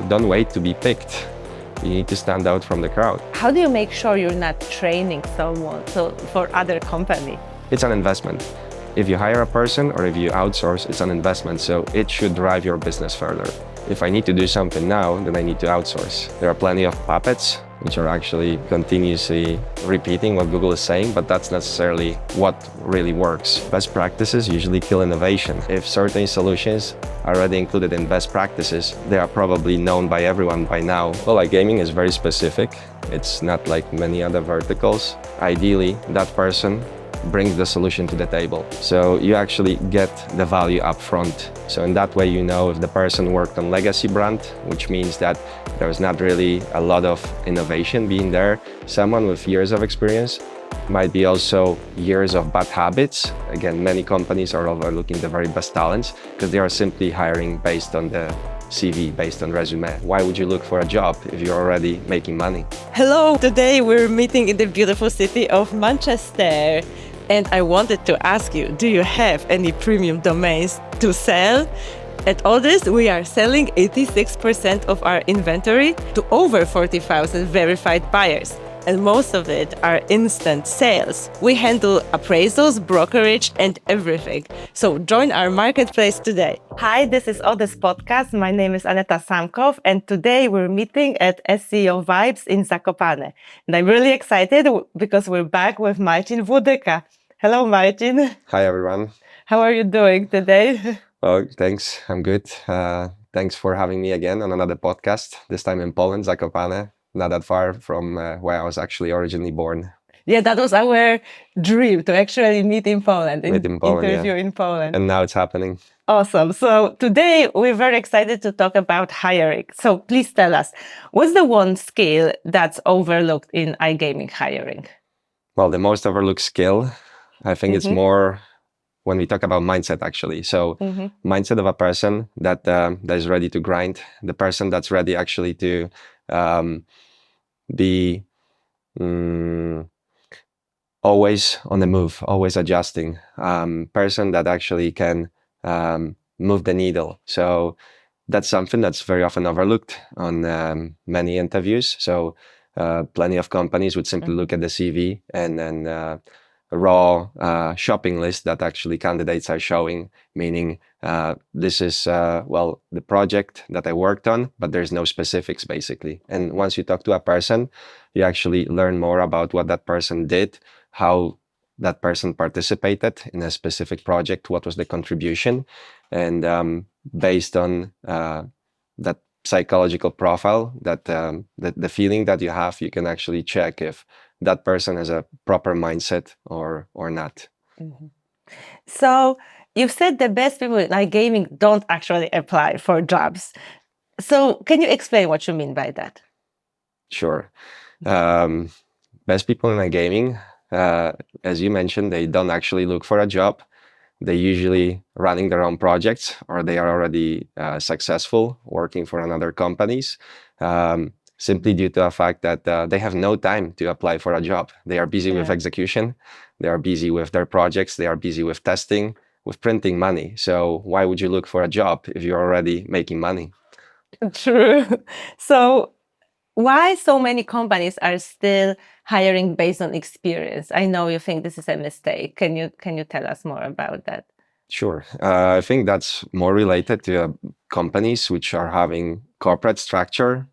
Don't wait to be picked. You need to stand out from the crowd. How do you make sure you're not training someone for other company? It's an investment. If you hire a person or if you outsource, it's an investment, so it should drive your business further. If I need to do something now, then I need to outsource. There are plenty of puppets which are actually continuously repeating what Google is saying, but that's necessarily what really works. Best practices usually kill innovation. If certain solutions are already included in best practices, they are probably known by everyone by now. Well, iGaming is very specific. It's not like many other verticals. Ideally, that person brings the solution to the table. So you actually get the value up front. So in that way, you know if the person worked on legacy brand, which means that there's not really a lot of innovation being there. Someone with years of experience might be also years of bad habits. Again, many companies are overlooking the very best talents because they are simply hiring based on the CV, based on resume. Why would you look for a job if you're already making money? Hello, today we're meeting in the beautiful city of Manchester. And I wanted to ask you, do you have any premium domains to sell? At Odys, we are selling 86% of our inventory to over 40,000 verified buyers. And most of it are instant sales. We handle appraisals, brokerage, and everything. So join our marketplace today. Hi, this is Odys Podcast. My name is Aneta Samkow, and today we're meeting at SEO Vibes in Zakopane. And I'm really excited because we're back with Marcin Wludyka. Hello, Marcin. Hi, everyone. How are you doing today? Well, thanks. I'm good. Thanks for having me again on another podcast, this time in Poland, Zakopane. Not that far from where I was actually originally born. Yeah, that was our dream, to actually meet in Poland, interview in Poland. And now it's happening. Awesome. So today we're very excited to talk about hiring. So please tell us, what's the one skill that's overlooked in iGaming hiring? Well, the most overlooked skill, I think it's more when we talk about mindset, actually. So mindset of a person that is ready to grind, the person that's ready actually to be always on the move, always adjusting, person that actually can move the needle. So that's something that's very often overlooked on many interviews. So plenty of companies would simply look at the CV and then a raw shopping list that actually candidates are showing, meaning this is, well, the project that I worked on, but there's no specifics basically. And once you talk to a person, you actually learn more about what that person did, how that person participated in a specific project, what was the contribution. And based on that psychological profile, that the feeling that you have, you can actually check if that person has a proper mindset or not. So you've said the best people in iGaming don't actually apply for jobs. So can you explain what you mean by that? Sure. Best people in iGaming, as you mentioned, they don't actually look for a job. They're usually running their own projects, or they are already successful working for another companies, simply due to the fact that they have no time to apply for a job. They are busy with execution. They are busy with their projects. They are busy with testing, with printing money. So why would you look for a job if you're already making money? True. So why so many companies are still hiring based on experience? I know you think this is a mistake. Can you tell us more about that? Sure. I think that's more related to companies which are having corporate structure,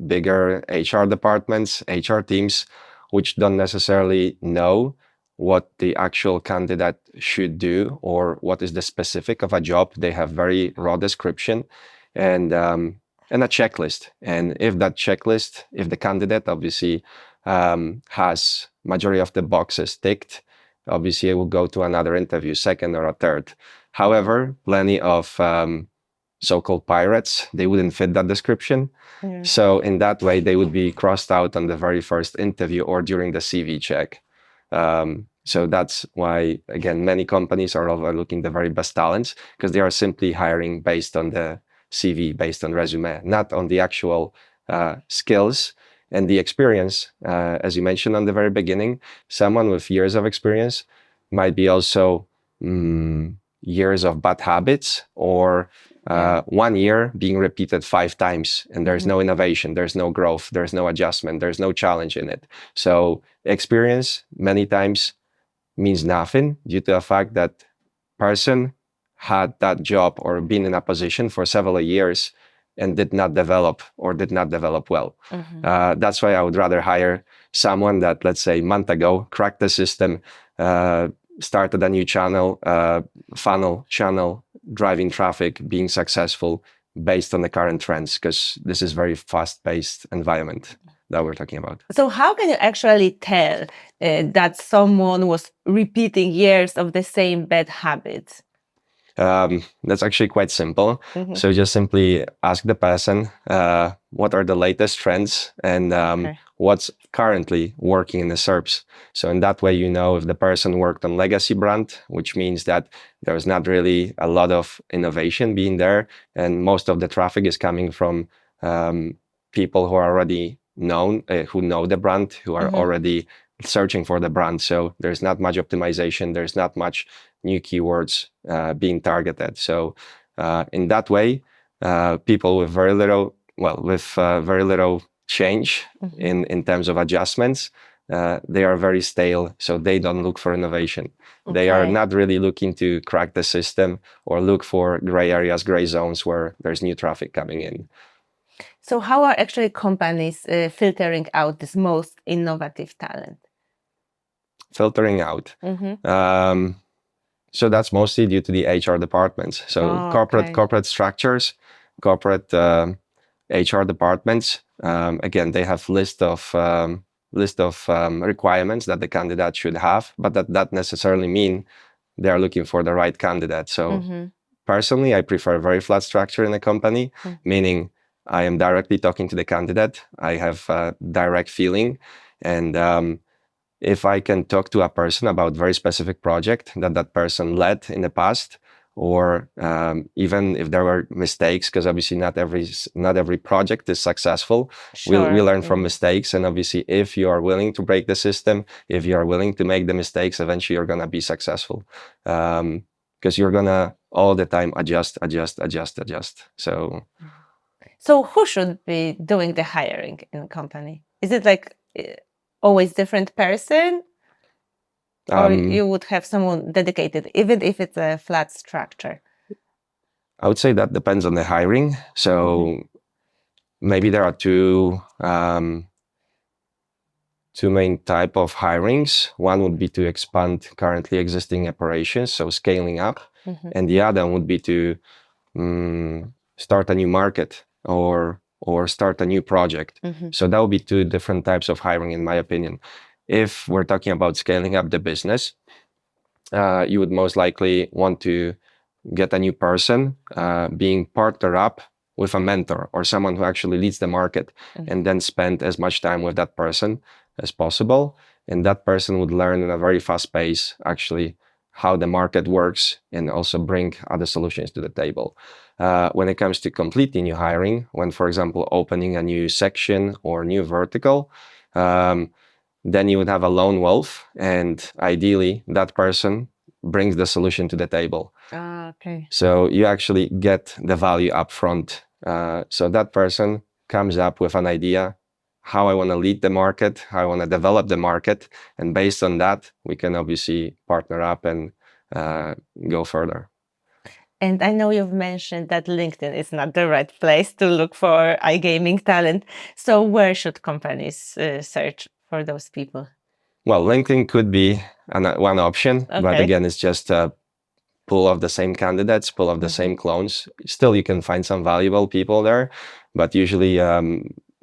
bigger HR departments, HR teams, which don't necessarily know what the actual candidate should do or what is the specific of a job. They have very raw description and a checklist. And if that checklist, if the candidate obviously has majority of the boxes ticked, obviously it will go to another interview, second or a third. However, plenty of so-called pirates, they wouldn't fit that description. So in that way, they would be crossed out on the very first interview or during the CV check. So that's why, again, many companies are overlooking the very best talents because they are simply hiring based on the CV, based on resume, not on the actual skills and the experience. As you mentioned on the very beginning, someone with years of experience might be also years of bad habits or 1 year being repeated 5 times, and there's no innovation, there's no growth, there's no adjustment, there's no challenge in it. So experience many times means nothing due to the fact that person had that job or been in a position for several years and did not develop or did not develop well. That's why I would rather hire someone that, let's say, a month ago cracked the system, started a new channel, funnel channel, driving traffic, being successful based on the current trends, because this is very fast-paced environment that we're talking about. So how can you actually tell that someone was repeating years of the same bad habits? That's actually quite simple. So just simply ask the person what are the latest trends and what's currently working in the SERPs. So in that way, you know if the person worked on legacy brand, which means that there's not really a lot of innovation being there, and most of the traffic is coming from people who are already known, who know the brand, who are already searching for the brand. So there's not much optimization, there's not much new keywords being targeted. So in that way, people with very little, very little change in terms of adjustments, they are very stale, so they don't look for innovation. They are not really looking to crack the system or look for gray areas, gray zones where there's new traffic coming in. So how are actually companies filtering out this most innovative talent? Filtering out. So that's mostly due to the HR departments. So corporate structures, corporate HR departments. Again, they have list of requirements that the candidate should have, but that necessarily mean they are looking for the right candidate. So personally, I prefer very flat structure in a company, meaning I am directly talking to the candidate. I have a direct feeling, and if I can talk to a person about very specific project that person led in the past, or even if there were mistakes, because obviously not every project is successful. We learn from mistakes, and obviously if you are willing to break the system, if you are willing to make the mistakes, eventually you're gonna be successful, because you're gonna all the time adjust. So who should be doing the hiring in a company? Is it like always different person, or you would have someone dedicated, even if it's a flat structure? I would say that depends on the hiring. So maybe there are two main type of hirings. One would be to expand currently existing operations, so scaling up, and the other would be to start a new market or start a new project. So that would be two different types of hiring, in my opinion. If we're talking about scaling up the business, you would most likely want to get a new person, being partnered up with a mentor or someone who actually leads the market, and then spend as much time with that person as possible. And that person would learn in a very fast pace, actually, how the market works, and also bring other solutions to the table. When it comes to completely new hiring, when, for example, opening a new section or new vertical, then you would have a lone wolf, and ideally that person brings the solution to the table. So you actually get the value up front. So that person comes up with an idea, how I want to lead the market, how I want to develop the market, and based on that, we can obviously partner up and go further. And I know you've mentioned that LinkedIn is not the right place to look for iGaming talent. So where should companies search for those people? Well, LinkedIn could be one option, but again, it's just a pool of the same candidates, pool of the same clones. Still, you can find some valuable people there, but usually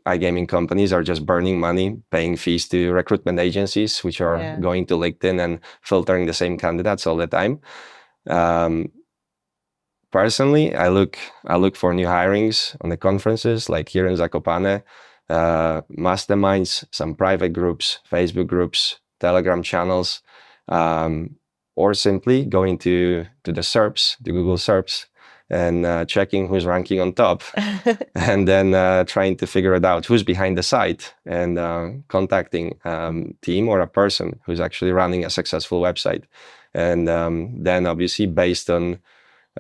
iGaming companies are just burning money, paying fees to recruitment agencies, which are going to LinkedIn and filtering the same candidates all the time. Personally, I look for new hirings on the conferences, like here in Zakopane, masterminds, some private groups, Facebook groups, Telegram channels, or simply going to the SERPs, the Google SERPs, and checking who's ranking on top, and then trying to figure it out, who's behind the site, and contacting team or a person who's actually running a successful website. And then obviously based on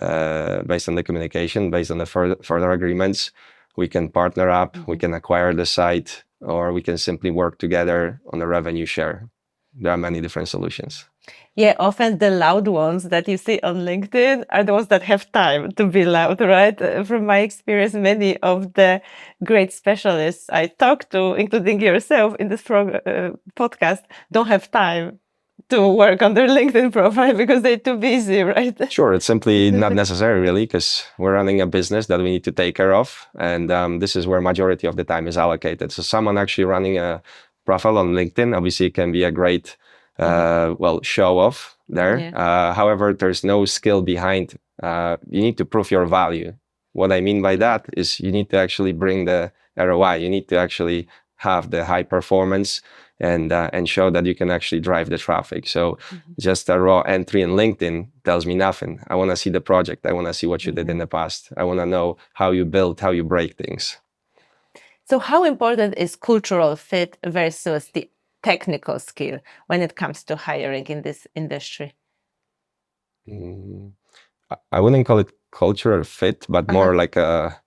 based on the communication, based on the further agreements. We can partner up, we can acquire the site, or we can simply work together on a revenue share. There are many different solutions. Yeah, often the loud ones that you see on LinkedIn are the ones that have time to be loud, right? From my experience, many of the great specialists I talk to, including yourself in this podcast, don't have time to work on their LinkedIn profile because they're too busy, right? Sure, it's simply not necessary, really, because we're running a business that we need to take care of, and this is where majority of the time is allocated. So someone actually running a profile on LinkedIn, obviously, can be a great show off there. Yeah. However, there's no skill behind. You need to prove your value. What I mean by that is you need to actually bring the ROI. You need to actually have the high performance and show that you can actually drive the traffic. So just a raw entry in LinkedIn tells me nothing. I want to see the project. I want to see what you did in the past. I want to know how you build, how you break things. So how important is cultural fit versus the technical skill when it comes to hiring in this industry? I wouldn't call it cultural fit, but more like a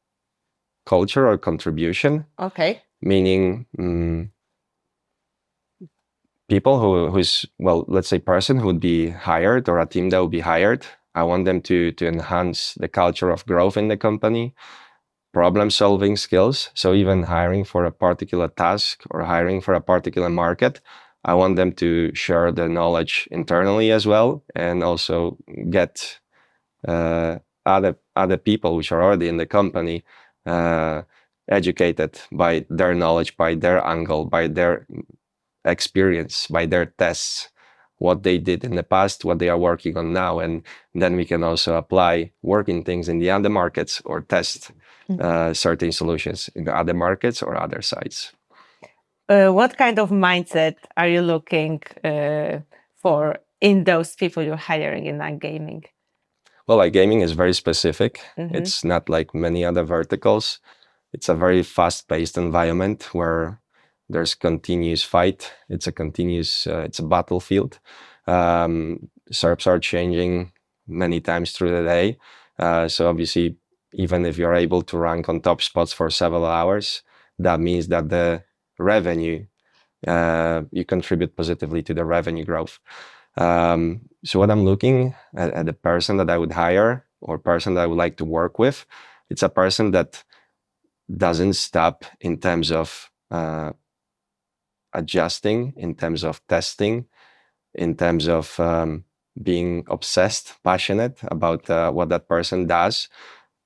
culture or contribution. Okay. Meaning people who's, well, let's say person who would be hired or a team that would be hired. I want them to enhance the culture of growth in the company, problem-solving skills. So even hiring for a particular task or hiring for a particular market, I want them to share the knowledge internally as well, and also get other people which are already in the company educated by their knowledge, by their angle, by their experience, by their tests, what they did in the past, what they are working on now, and then we can also apply working things in the other markets or test certain solutions in the other markets or other sites. What kind of mindset are you looking for in those people you're hiring in iGaming? Well, iGaming is very specific. It's not like many other verticals. It's a very fast-paced environment where there's continuous fight. It's a continuous, it's a battlefield. SERPs are changing many times through the day. So obviously, even if you're able to rank on top spots for several hours, that means that the revenue, you contribute positively to the revenue growth. So what I'm looking at the person that I would hire or person that I would like to work with, it's a person that doesn't stop in terms of adjusting, in terms of testing, in terms of being obsessed, passionate about what that person does.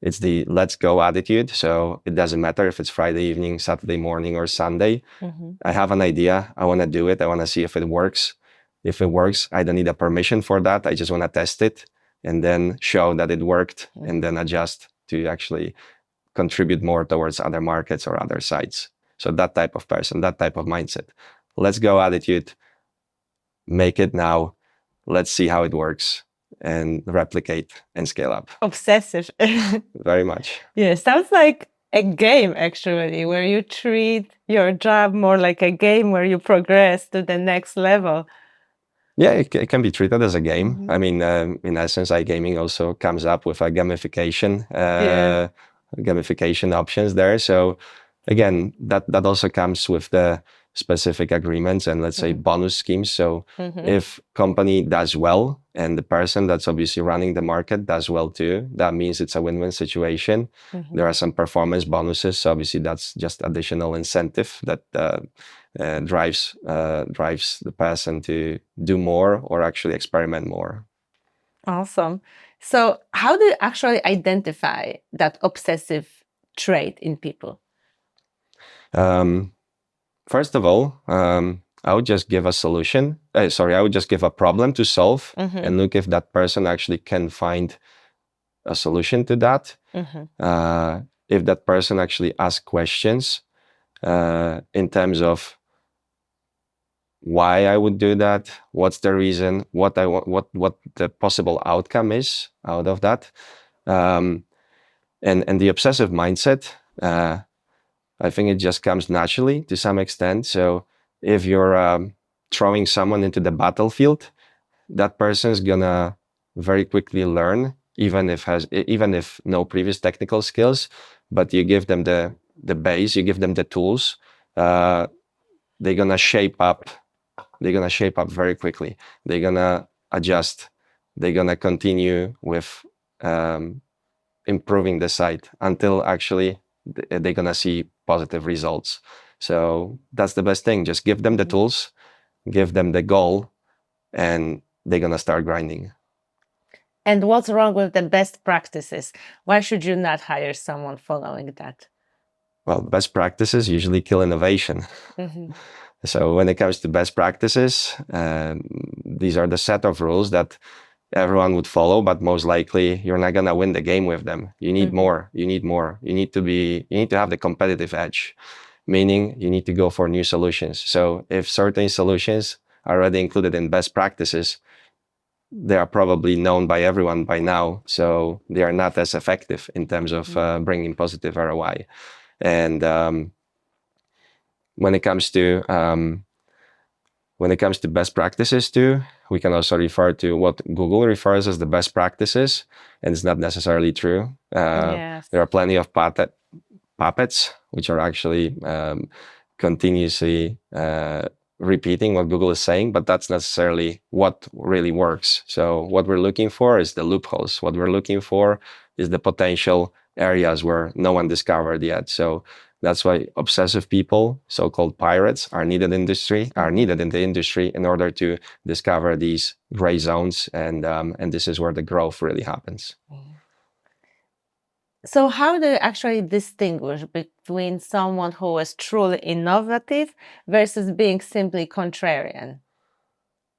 It's the let's go attitude. So it doesn't matter if it's Friday evening, Saturday morning, or Sunday. I have an idea. I want to do it. I want to see if it works. If it works, I don't need a permission for that. I just want to test it and then show that it worked and then adjust to actually contribute more towards other markets or other sites. So that type of person, that type of mindset. Let's go attitude. Make it now. Let's see how it works and replicate and scale up. Obsessive. Very much. Yeah, sounds like a game actually, where you treat your job more like a game where you progress to the next level. Yeah, it can be treated as a game. I mean, in essence, iGaming also comes up with a gamification, gamification options there. So again, that also comes with the specific agreements and let's say bonus schemes. So if company does well and the person that's obviously running the market does well too, that means it's a win-win situation. There are some performance bonuses. So obviously that's just additional incentive that drives the person to do more or actually experiment more. Awesome. So how do you actually identify that obsessive trait in people? First of all, I would just give a solution. I would just give a problem to solve and look if that person actually can find a solution to that. If that person actually asks questions in terms of why I would do that, what's the reason, what I want, what the possible outcome is out of that, and the obsessive mindset. I think it just comes naturally to some extent. So if you're throwing someone into the battlefield, that person's gonna very quickly learn even if no previous technical skills, but you give them the base, you give them the tools, they're gonna shape up. They're gonna shape up very quickly. They're gonna adjust. They're gonna continue with improving the site until actually they're gonna see positive results. So that's the best thing. Just give them the tools, give them the goal, and they're gonna start grinding. And what's wrong with the best practices? Why should you not hire someone following that? Well, best practices usually kill innovation. So when it comes to best practices, these are the set of rules that everyone would follow, but most likely you're not gonna win the game with them. You need more. You need more. You need to have the competitive edge, meaning you need to go for new solutions. So if certain solutions are already included in best practices, they are probably known by everyone by now, so they are not as effective in terms of bringing positive ROI. And when it comes to best practices too, we can also refer to what Google refers as the best practices, and it's not necessarily true. There are plenty of puppets which are actually continuously repeating what Google is saying, but that's necessarily what really works. So what we're looking for is the loopholes. What we're looking for is the potential areas where no one discovered yet. So that's why obsessive people, so-called pirates, are needed in the industry in order to discover these gray zones, and this is where the growth really happens. So how do you actually distinguish between someone who is truly innovative versus being simply contrarian?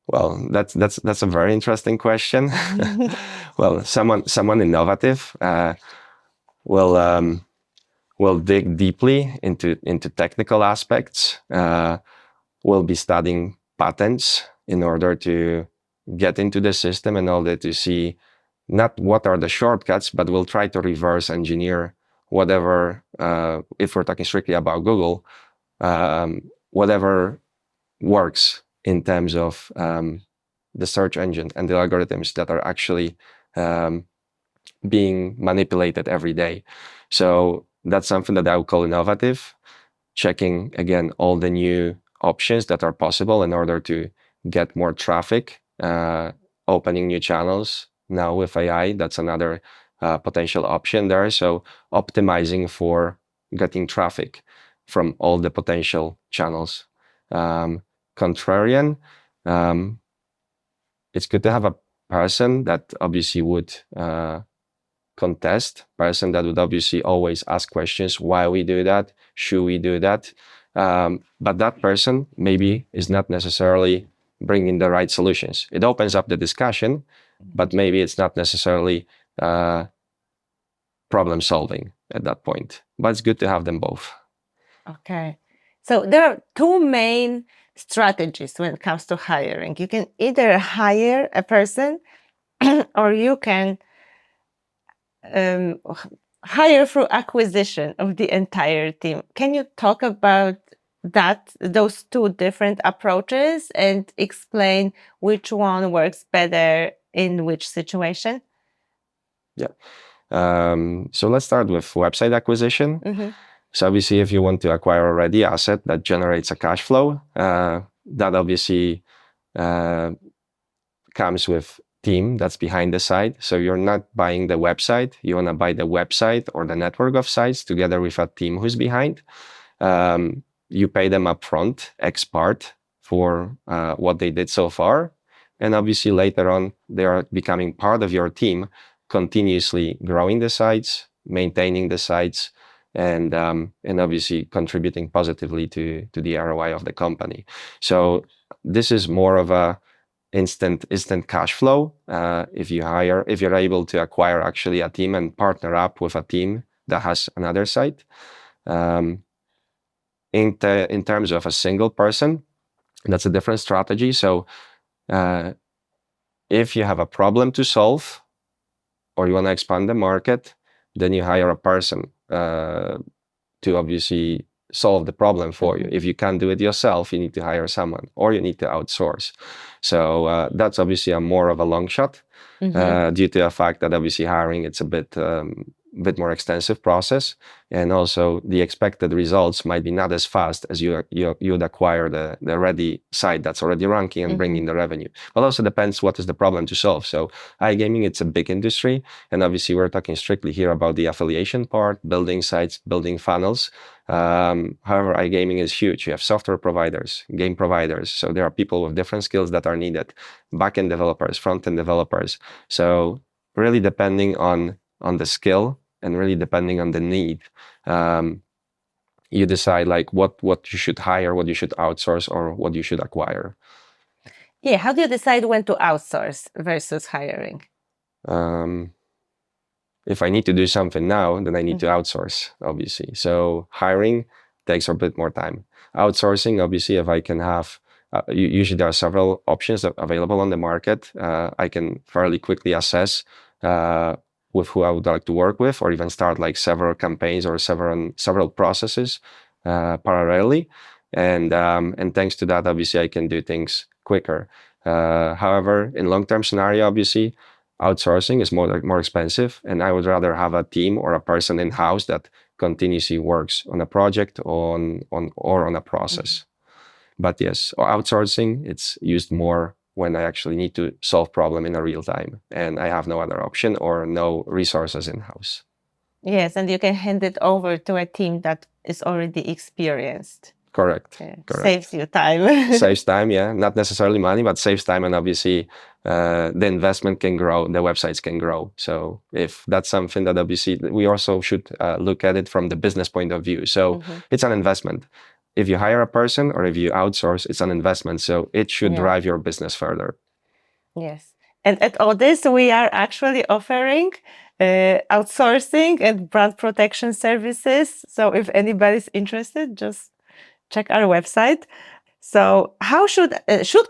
Well, that's a very interesting question. Well, someone innovative will dig deeply into technical aspects. Will be studying patents in order to get into the system, in order to see not what are the shortcuts, but we'll try to reverse engineer whatever, if we're talking strictly about Google, whatever works in terms of the search engine and the algorithms that are actually being manipulated every day. So that's something that I would call innovative, checking again all the new options that are possible in order to get more traffic, opening new channels. Now with AI, that's another potential option there. So optimizing for getting traffic from all the potential channels. Contrarian, it's good to have a person that obviously would contest, person that would obviously always ask questions, why we do that, should we do that? But that person maybe is not necessarily bringing the right solutions. It opens up the discussion, but maybe it's not necessarily problem solving at that point. But it's good to have them both. Okay. So there are two main strategies when it comes to hiring. You can either hire a person or you can hire through acquisition of the entire team. Can you talk about those two different approaches, and explain which one works better in which situation? Yeah. So let's start with website acquisition. So obviously, if you want to acquire already an asset that generates a cash flow, that obviously comes with team that's behind the site. So you're not buying the website. You want to buy the website or the network of sites together with a team who's behind. You pay them upfront, ex part, for what they did so far. And obviously later on, they are becoming part of your team, continuously growing the sites, maintaining the sites, and obviously contributing positively to the ROI of the company. So this is more of a instant cash flow. If you're able to acquire actually a team and partner up with a team that has another site. In terms of a single person, that's a different strategy. So if you have a problem to solve, or you want to expand the market, then you hire a person to obviously solve the problem for you. If you can't do it yourself, you need to hire someone or you need to outsource. So that's obviously a more of a long shot due to the fact that obviously hiring, it's a bit more extensive process, and also the expected results might be not as fast as you'd acquire the ready site that's already ranking and bringing the revenue. But also depends what is the problem to solve. So iGaming, it's a big industry, and obviously we're talking strictly here about the affiliation part, building sites, building funnels. However, iGaming is huge. You have software providers, game providers. So there are people with different skills that are needed, backend developers, front-end developers. So really depending on the skill and really depending on the need, you decide like what you should hire, what you should outsource, or what you should acquire. Yeah, how do you decide when to outsource versus hiring? If I need to do something now, then I need to outsource, obviously. So hiring takes a bit more time. Outsourcing, obviously, if I can have, usually there are several options available on the market. I can fairly quickly assess with who I would like to work with, or even start like several campaigns or several processes parallelly. And thanks to that, obviously, I can do things quicker. However, in long-term scenario, obviously, outsourcing is more expensive, and I would rather have a team or a person in-house that continuously works on a project or on a process. But yes, outsourcing, it's used more when I actually need to solve problem in a real time and I have no other option or no resources in-house. Yes, and you can hand it over to a team that is already experienced. Correct. Correct. Saves you time. Saves time, yeah. Not necessarily money, but saves time, and obviously the investment can grow, the websites can grow. So if that's something that obviously we also should look at it from the business point of view. So it's an investment. If you hire a person or if you outsource, it's an investment. So it should drive your business further. Yes. And at Odys, we are actually offering outsourcing and brand protection services. So if anybody's interested, just check our website. So how should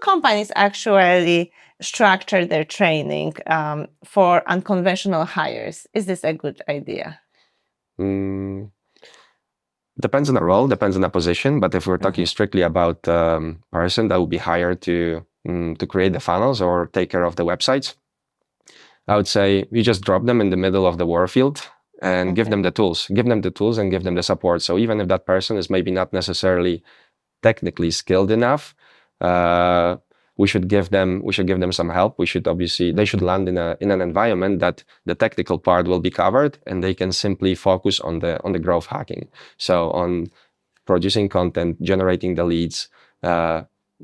companies actually structure their training for unconventional hires? Is this a good idea? Depends on the role, depends on the position. But if we're talking strictly about person that will be hired to create the funnels or take care of the websites, I would say you just drop them in the middle of the warfield and give them the tools. Give them the tools and give them the support. So even if that person is maybe not necessarily technically skilled enough, we should give them some help. They should land in an environment that the technical part will be covered and they can simply focus on the growth hacking. So on producing content, generating the leads,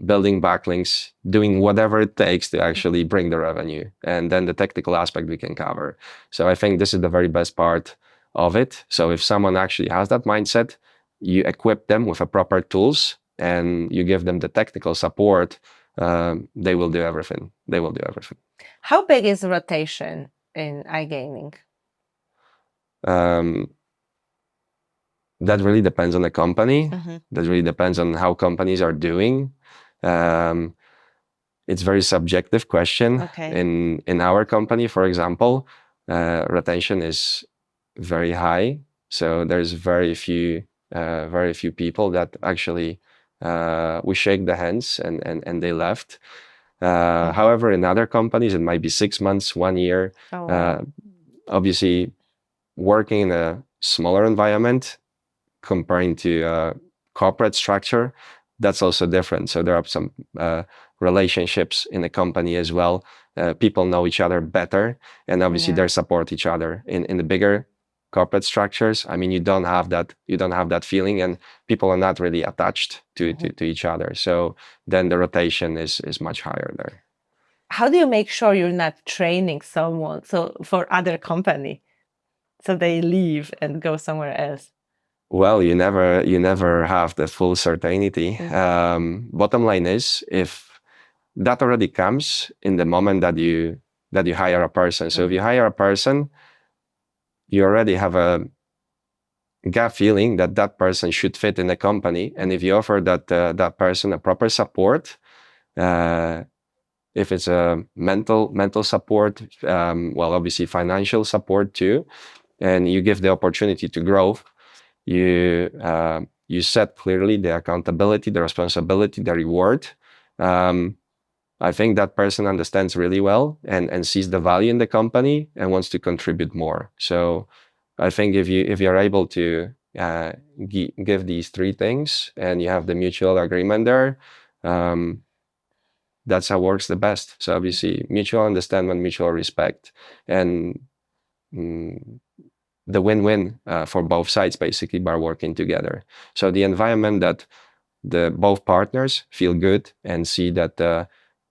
building backlinks, doing whatever it takes to actually bring the revenue. And then the technical aspect we can cover. So I think this is the very best part of it. So if someone actually has that mindset, you equip them with a proper tools and you give them the technical support, they will do everything. How big is rotation in iGaming? That really depends on the company. That really depends on how companies are doing. It's very subjective question. In our company, for example, retention is very high. So there's very few people that actually we shake the hands and they left. However, in other companies, it might be 6 months, 1 year. Obviously, working in a smaller environment comparing to corporate structure, that's also different. So there are some relationships in the company as well. People know each other better, and obviously they support each other. In the bigger corporate structures, I mean, you don't have that feeling, and people are not really attached to each other. So then the rotation is much higher there. How do you make sure you're not training someone for other company, so they leave and go somewhere else? Well, you never have the full certainty. Bottom line is, if that already comes in the moment that you hire a person. So if you hire a person, you already have a gut feeling that that person should fit in the company. And if you offer that person a proper support, if it's a mental support, well, obviously financial support too, and you give the opportunity to grow, you you set clearly the accountability, the responsibility, the reward, I think that person understands really well and sees the value in the company and wants to contribute more. So I think if you're able to give these three things and you have the mutual agreement there, that's how it works the best. So obviously mutual understanding, mutual respect, and the win-win for both sides basically by working together. So the environment that both partners feel good and see that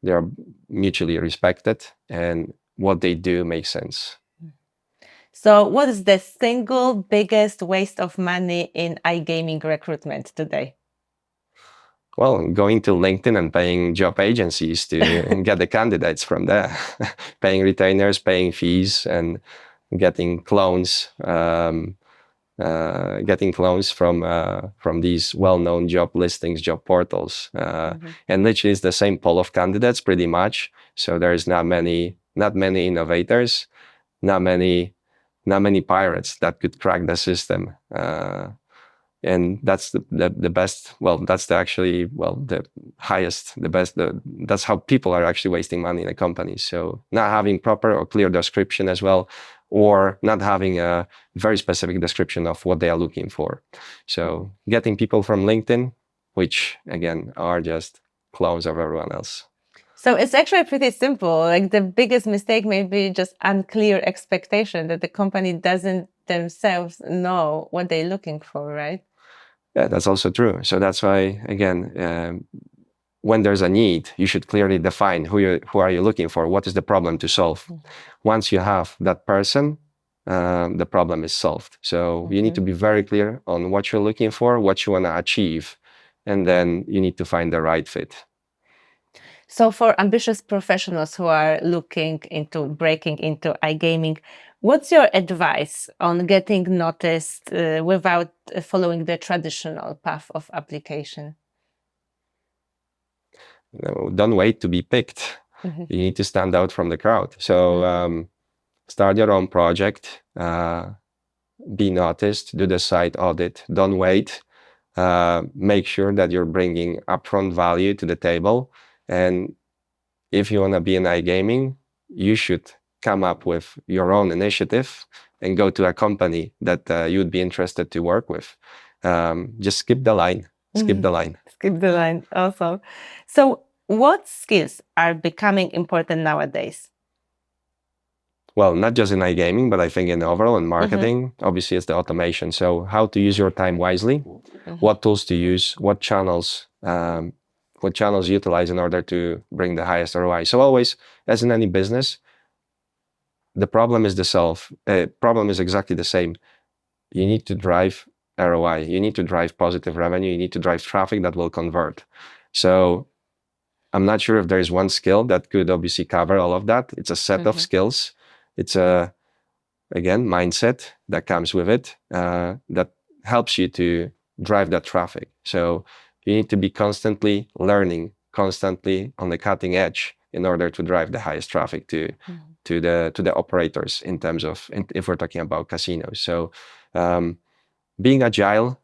they are mutually respected and what they do makes sense. So what is the single biggest waste of money in iGaming recruitment today? Well, going to LinkedIn and paying job agencies to get the candidates from there, paying retainers, paying fees, and getting clones, from these well-known job listings, job portals, and literally it's the same pool of candidates pretty much. So there's not many innovators, not many pirates that could crack the system. And that's the best. Well, that's the highest, the best. That's how people are actually wasting money in a company. So not having proper or clear description as well, or not having a very specific description of what they are looking for. So getting people from LinkedIn, which again are just clones of everyone else. So it's actually pretty simple. Like the biggest mistake may be just unclear expectation that the company doesn't themselves know what they're looking for, right? Yeah, that's also true. So that's why, again, when there's a need, you should clearly define who are you looking for, what is the problem to solve. Once you have that person, the problem is solved. So you need to be very clear on what you're looking for, what you want to achieve, and then you need to find the right fit. So for ambitious professionals who are looking into breaking into iGaming, what's your advice on getting noticed without following the traditional path of application? Don't wait to be picked. You need to stand out from the crowd. So start your own project, be noticed, do the site audit. Don't wait. Make sure that you're bringing upfront value to the table. And if you want to be in iGaming, you should come up with your own initiative and go to a company that you would be interested to work with. Just skip the line. Skip the line. Skip the line. Awesome. So what skills are becoming important nowadays? Well, not just in iGaming, but I think in overall in marketing, obviously it's the automation. So how to use your time wisely, what tools to use, what channels utilize in order to bring the highest ROI. So always, as in any business, the problem is problem is exactly the same. You need to drive ROI. You need to drive positive revenue. You need to drive traffic that will convert. So I'm not sure if there is one skill that could obviously cover all of that. It's a set of skills. It's again, mindset that comes with it that helps you to drive that traffic. So you need to be constantly learning, constantly on the cutting edge in order to drive the highest traffic to the operators in terms of, if we're talking about casinos. So being agile,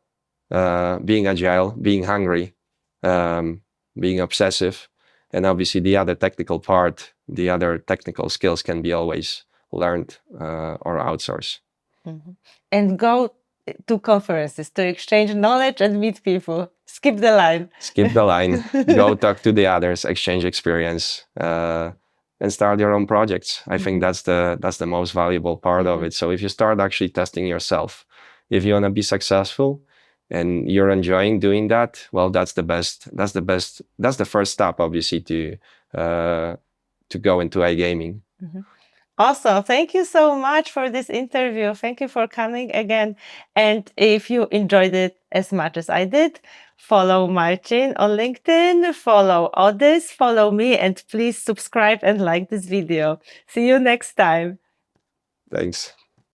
being hungry, being obsessive, and obviously the other technical skills can be always learned or outsource. And go to conferences to exchange knowledge and meet people. Skip the line. Skip the line. Go talk to the others, exchange experience, and start your own projects. I think that's the most valuable part of it. So if you start actually testing yourself, if you want to be successful and you're enjoying doing that, well, that's the best. That's the first step, obviously, to go into iGaming. Awesome. Thank you so much for this interview. Thank you for coming again. And if you enjoyed it as much as I did, follow Marcin on LinkedIn, follow Odys, follow me, and please subscribe and like this video. See you next time. Thanks.